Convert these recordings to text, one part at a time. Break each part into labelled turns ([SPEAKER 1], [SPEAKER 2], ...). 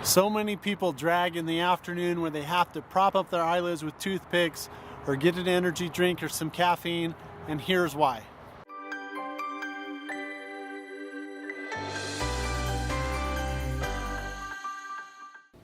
[SPEAKER 1] So many people drag in the afternoon where they have to prop up their eyelids with toothpicks or get an energy drink or some caffeine, and here's why.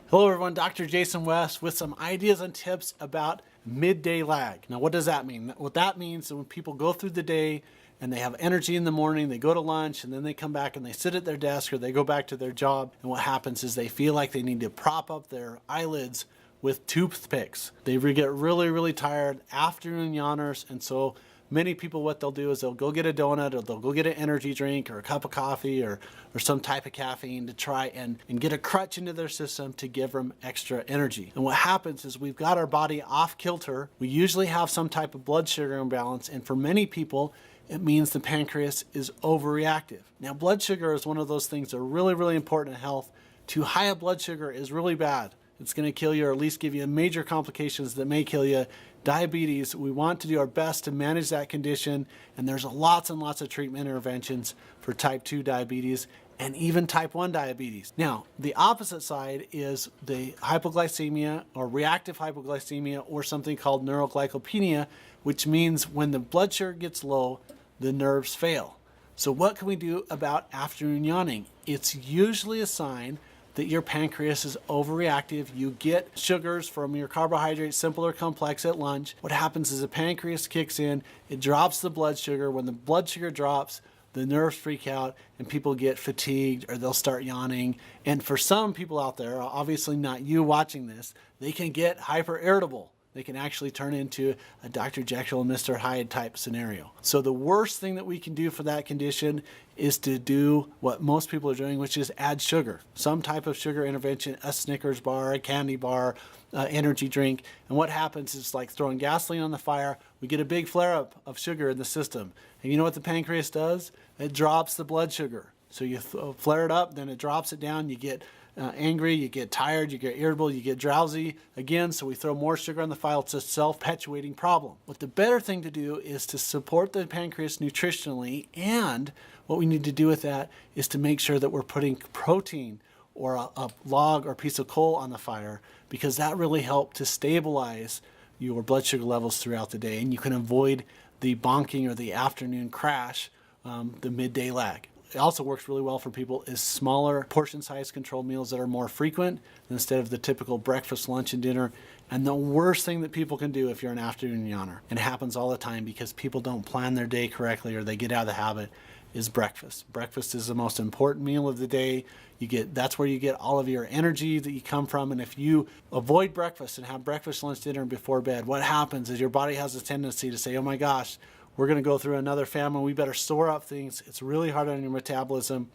[SPEAKER 1] Hello everyone, Dr. Jason West with some ideas and tips about midday lag. Now what does that mean? What that means is when people go through the day and they have energy in the morning, they go to lunch and then they come back and they sit at their desk or they go back to their job, and what happens is they feel like they need to prop up their eyelids with toothpicks. They get really tired, afternoon yawners, and so many people, what they'll do is they'll go get a donut or they'll go get an energy drink or a cup of coffee or some type of caffeine to try and get a crutch into their system to give them extra energy. And what happens is we've got our body off kilter. We usually have some type of blood sugar imbalance, and for many people, it means the pancreas is overreactive. Now, blood sugar is one of those things that are really important in health. Too high a blood sugar is really bad. It's going to kill you, or at least give you major complications that may kill you. Diabetes, we want to do our best to manage that condition, and there's lots and lots of treatment interventions for type 2 diabetes and even type 1 diabetes. Now, the opposite side is the hypoglycemia or reactive hypoglycemia, or something called neuroglycopenia, which means when the blood sugar gets low, the nerves fail. So what can we do about afternoon yawning? It's usually a sign that your pancreas is overreactive. You get sugars from your carbohydrates, simple or complex, at lunch. What happens is the pancreas kicks in, it drops the blood sugar. When the blood sugar drops, the nerves freak out and people get fatigued or they'll start yawning. And for some people out there, obviously not you watching this, they can get hyper irritable. They can actually turn into a Dr. Jekyll and Mr. Hyde type scenario. So the worst thing that we can do for that condition is to do what most people are doing, which is add sugar. Some type of sugar intervention, a Snickers bar, a candy bar, energy drink. And what happens is like throwing gasoline on the fire. We get a big flare-up of sugar in the system. And you know what the pancreas does? It drops the blood sugar. So you flare it up, then it drops it down. You get angry, you get tired, you get irritable, you get drowsy again, so we throw more sugar on the fire. It's a self-perpetuating problem. What the better thing to do is to support the pancreas nutritionally, and what we need to do with that is to make sure that we're putting protein or a log or piece of coal on the fire, because that really helps to stabilize your blood sugar levels throughout the day, and you can avoid the bonking or the afternoon crash, the midday lag. It also works really well for people is smaller portion size controlled meals that are more frequent instead of the typical breakfast, lunch, and dinner. And the worst thing that people can do if you're an afternoon yawner, and it happens all the time because people don't plan their day correctly or they get out of the habit, is breakfast. Breakfast is the most important meal of the day. That's where you get all of your energy that you come from. And if you avoid breakfast and have breakfast, lunch, dinner, and before bed, what happens is your body has a tendency to say, oh my gosh, we're going to go through another famine. We better store up things. It's really hard on your metabolism.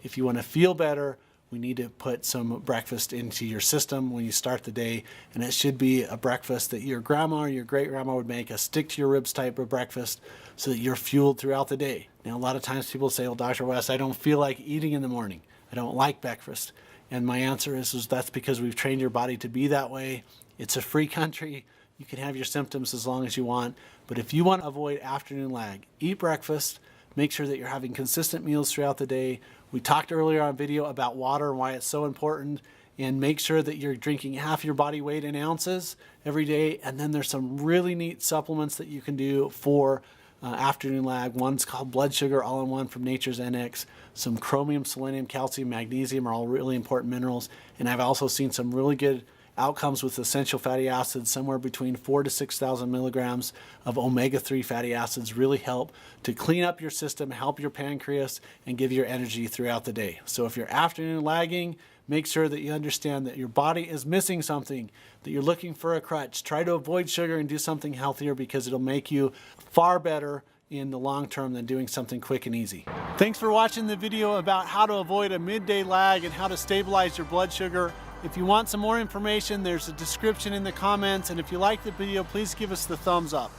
[SPEAKER 1] If you want to feel better, we need to put some breakfast into your system when you start the day. And it should be a breakfast that your grandma or your great grandma would make, a stick to your ribs type of breakfast, so that you're fueled throughout the day. Now, a lot of times people say, well, Dr. West, I don't feel like eating in the morning. I don't like breakfast. And my answer is that's because we've trained your body to be that way. It's a free country. You can have your symptoms as long as you want. But if you want to avoid afternoon lag, eat breakfast, make sure that you're having consistent meals throughout the day. We talked earlier on video about water and why it's so important, and make sure that you're drinking half your body weight in ounces every day. And then there's some really neat supplements that you can do for afternoon lag. One's called Blood Sugar All-in-One from Nature's NX. Some chromium, selenium, calcium, magnesium are all really important minerals. And I've also seen some really good outcomes with essential fatty acids. Somewhere between 4,000 to 6,000 milligrams of omega-3 fatty acids really help to clean up your system, help your pancreas, and give you energy throughout the day. So if you're afternoon lagging, make sure that you understand that your body is missing something, that you're looking for a crutch. Try to avoid sugar and do something healthier, because it'll make you far better in the long term than doing something quick and easy. Thanks for watching the video about how to avoid a midday lag and how to stabilize your blood sugar. If you want some more information, there's a description in the comments, and if you like the video, please give us the thumbs up.